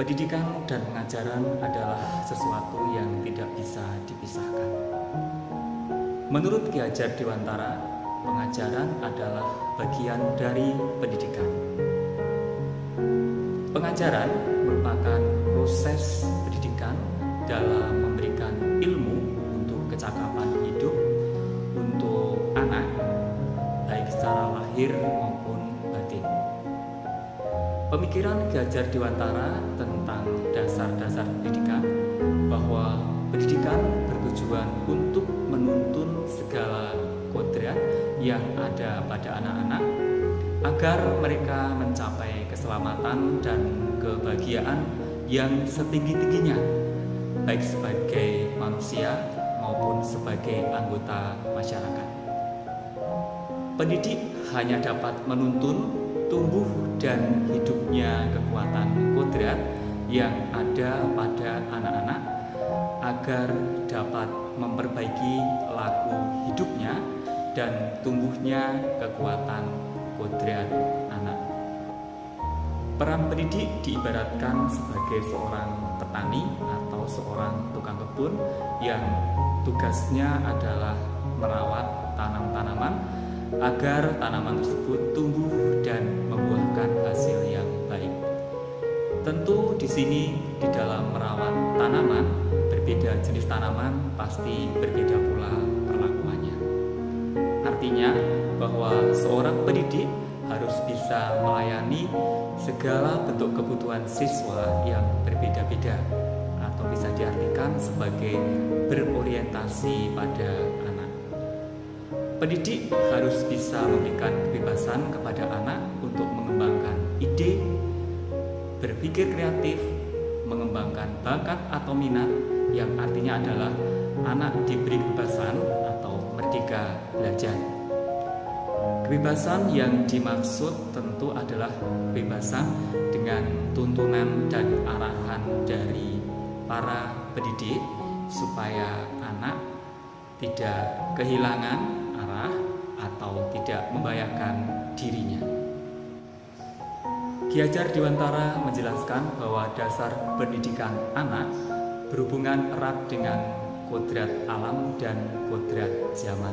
Pendidikan dan pengajaran adalah sesuatu yang tidak bisa dipisahkan. Menurut Ki Hajar Dewantara, pengajaran adalah bagian dari pendidikan. Pengajaran merupakan proses pendidikan dalam memberikan ilmu untuk kecakapan hidup untuk anak, baik secara lahir maupun batin. Pemikiran Ki Hajar Dewantara tentang dasar-dasar pendidikan bahwa pendidikan bertujuan untuk menuntun segala kodrat yang ada pada anak-anak agar mereka mencapai keselamatan dan kebahagiaan yang setinggi-tingginya, baik sebagai manusia maupun sebagai anggota masyarakat. Pendidik hanya dapat menuntun tumbuh dan hidupnya kekuatan kodrat yang ada pada anak-anak agar dapat memperbaiki laku hidupnya dan tumbuhnya kekuatan kodrat anak. Peran pendidik diibaratkan sebagai seorang petani atau seorang tukang kebun yang tugasnya adalah merawat tanam-tanaman agar tanaman tersebut tumbuh dan membuahkan hasil yang baik. Tentu di sini di dalam merawat tanaman, berbeda jenis tanaman pasti berbeda pula perlakuannya. Artinya bahwa seorang pendidik harus bisa melayani segala bentuk kebutuhan siswa yang berbeda-beda, atau bisa diartikan sebagai berorientasi pada anak. Pendidik harus bisa memberikan kebebasan kepada anak untuk mengembangkan ide, berpikir kreatif, mengembangkan bakat atau minat, yang artinya adalah anak diberi kebebasan atau merdeka belajar. Kebebasan yang dimaksud tentu adalah kebebasan dengan tuntunan dan arahan dari para pendidik supaya anak tidak kehilangan arah atau tidak membahayakan dirinya. Ki Hajar Dewantara menjelaskan bahwa dasar pendidikan anak berhubungan erat dengan kodrat alam dan kodrat zaman.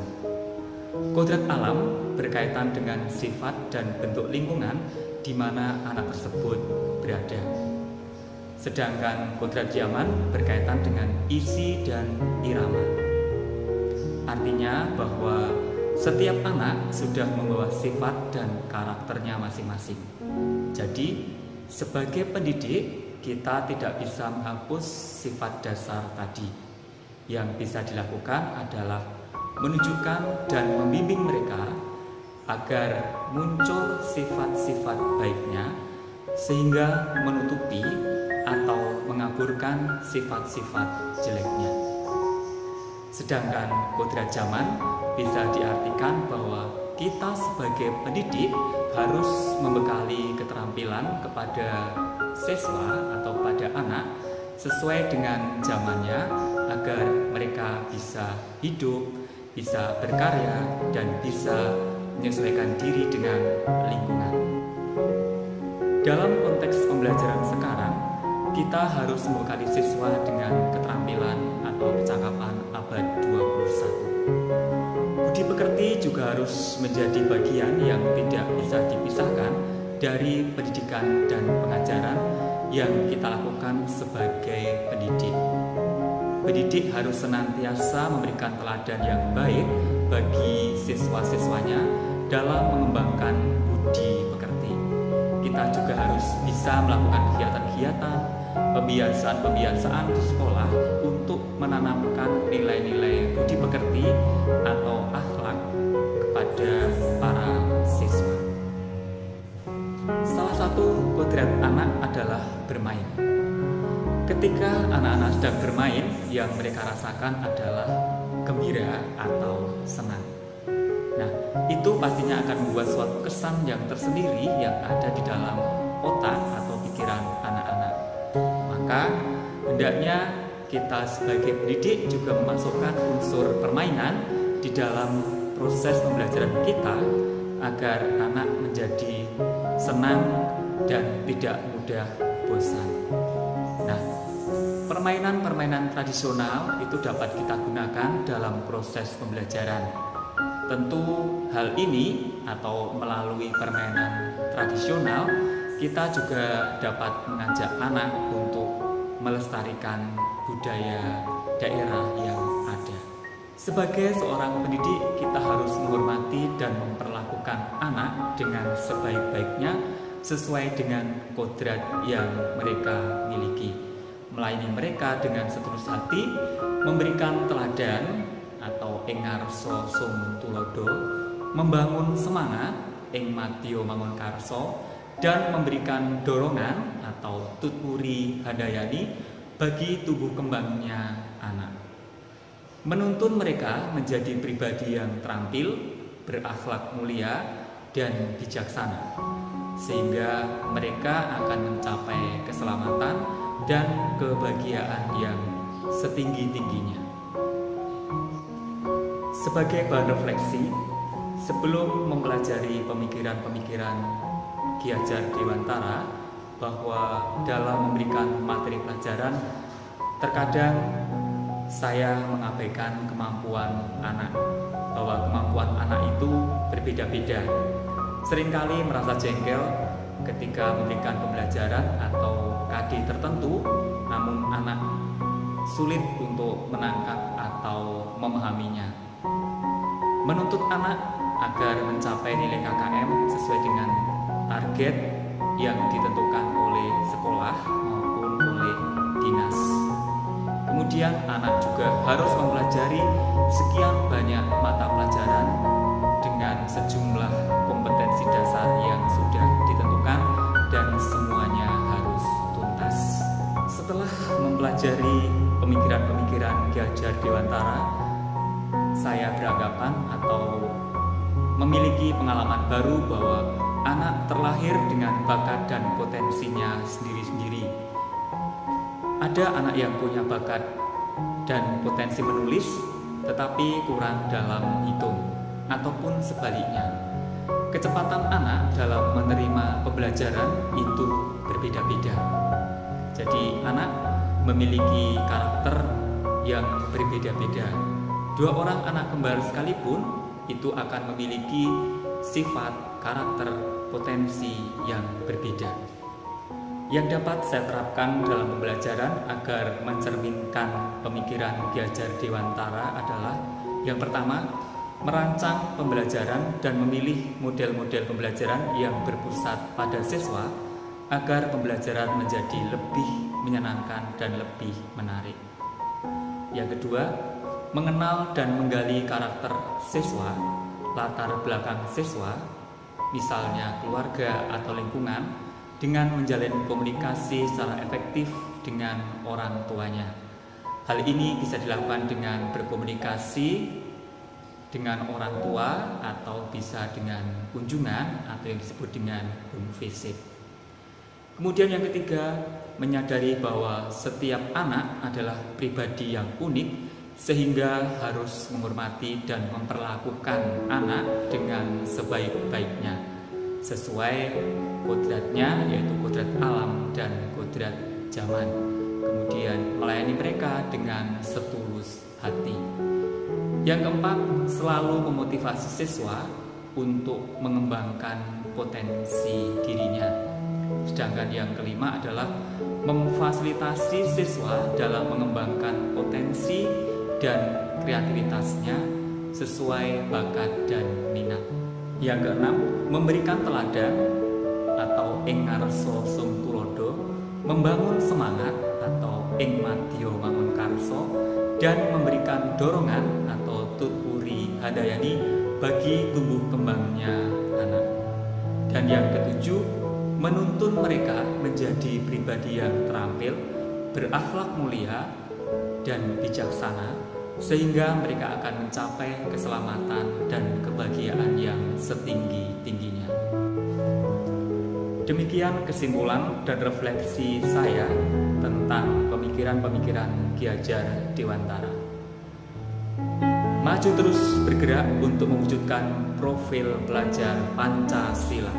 Kodrat alam berkaitan dengan sifat dan bentuk lingkungan di mana anak tersebut berada. Sedangkan kodrat zaman berkaitan dengan isi dan irama. Artinya bahwa setiap anak sudah membawa sifat dan karakternya masing-masing. Jadi, sebagai pendidik, kita tidak bisa menghapus sifat dasar tadi. Yang bisa dilakukan adalah menunjukkan dan membimbing mereka agar muncul sifat-sifat baiknya sehingga menutupi atau mengaburkan sifat-sifat jeleknya. Sedangkan kodrat zaman bisa diartikan bahwa kita sebagai pendidik harus membekali keterampilan kepada siswa atau pada anak sesuai dengan zamannya agar mereka bisa hidup, bisa berkarya, dan bisa menyesuaikan diri dengan lingkungan. Dalam konteks pembelajaran sekarang, kita harus membekali siswa dengan keterampilan atau kecakapan abad 21. Budi pekerti juga harus menjadi bagian yang tidak bisa dipisahkan dari pendidikan dan pengajaran yang kita lakukan sebagai pendidik. Pendidik harus senantiasa memberikan teladan yang baik bagi siswa-siswanya dalam mengembangkan budi pekerti. Kita juga harus bisa melakukan kegiatan-kegiatan, pembiasaan-pembiasaan di sekolah untuk menanamkan nilai-nilai budi pekerti atau akhlak kepada para siswa. Salah satu kodrat anak adalah bermain. Ketika anak-anak sedang bermain, yang mereka rasakan adalah gembira atau senang. Nah, itu pastinya akan membuat suatu kesan yang tersendiri yang ada di dalam otak atau pikiran anak-anak. Maka hendaknya kita sebagai pendidik juga memasukkan unsur permainan di dalam proses pembelajaran kita agar anak menjadi senang dan tidak mudah bosan. Permainan-permainan tradisional itu dapat kita gunakan dalam proses pembelajaran. Tentu hal ini atau melalui permainan tradisional kita juga dapat mengajak anak untuk melestarikan budaya daerah yang ada. Sebagai seorang pendidik, kita harus menghormati dan memperlakukan anak dengan sebaik-baiknya sesuai dengan kodrat yang mereka miliki. Melayani mereka dengan setulus hati, memberikan teladan atau ing ngarsa sum tulodo, membangun semangat ing madya mangun karsa, dan memberikan dorongan atau tuturi handayani bagi tumbuh kembangnya anak. Menuntun mereka menjadi pribadi yang terampil, berakhlak mulia, dan bijaksana, sehingga mereka akan mencapai keselamatan dan kebahagiaan yang setinggi-tingginya. Sebagai bahan refleksi, sebelum mempelajari pemikiran-pemikiran Ki Hajar Dewantara, bahwa dalam memberikan materi pelajaran, terkadang saya mengabaikan kemampuan anak, bahwa kemampuan anak itu berbeda-beda. Seringkali merasa jengkel ketika memberikan pembelajaran atau KD tertentu, namun anak sulit untuk menangkap atau memahaminya. Menuntut anak agar mencapai nilai KKM sesuai dengan target yang ditentukan oleh sekolah maupun oleh dinas. Kemudian anak juga harus mempelajari sekian banyak mata pelajaran dengan sejumlah kompetensi dasar yang sudah ditentukan dan semuanya harus tuntas. Setelah mempelajari pemikiran-pemikiran Ki Hajar Dewantara, saya beranggapan atau memiliki pengalaman baru bahwa anak terlahir dengan bakat dan potensinya sendiri-sendiri. Ada anak yang punya bakat dan potensi menulis, tetapi kurang dalam menghitung, ataupun sebaliknya. Kecepatan anak dalam menerima pembelajaran itu berbeda-beda. Jadi anak memiliki karakter yang berbeda-beda. Dua orang anak kembar sekalipun itu akan memiliki sifat, karakter, potensi yang berbeda. Yang dapat saya terapkan dalam pembelajaran agar mencerminkan pemikiran Ki Hajar Dewantara adalah yang pertama, merancang pembelajaran dan memilih model-model pembelajaran yang berpusat pada siswa agar pembelajaran menjadi lebih menyenangkan dan lebih menarik. Yang kedua, mengenal dan menggali karakter siswa, latar belakang siswa, misalnya keluarga atau lingkungan, dengan menjalin komunikasi secara efektif dengan orang tuanya. Hal ini bisa dilakukan dengan berkomunikasi dengan orang tua atau bisa dengan kunjungan atau yang disebut dengan home visit. Kemudian yang ketiga, menyadari bahwa setiap anak adalah pribadi yang unik, sehingga harus menghormati dan memperlakukan anak dengan sebaik-baiknya sesuai kodratnya, yaitu kodrat alam dan kodrat zaman. Kemudian melayani mereka dengan setulus hati. Yang keempat, selalu memotivasi siswa untuk mengembangkan potensi dirinya. Sedangkan yang kelima adalah memfasilitasi siswa dalam mengembangkan potensi dan kreativitasnya sesuai bakat dan minat. Yang keenam, memberikan teladan atau ing ngarsa sum tulodo, membangun semangat atau ing madya mangun karsa, dan memberikan dorongan atau tuturi handayani bagi tumbuh kembangnya anak. Dan yang ketujuh, menuntun mereka menjadi pribadi yang terampil, berakhlak mulia, dan bijaksana, sehingga mereka akan mencapai keselamatan dan kebahagiaan yang setinggi-tingginya. Demikian kesimpulan dan refleksi saya tentang pemikiran-pemikiran Ki Hajar Dewantara. Maju terus bergerak untuk mewujudkan profil pelajar Pancasila.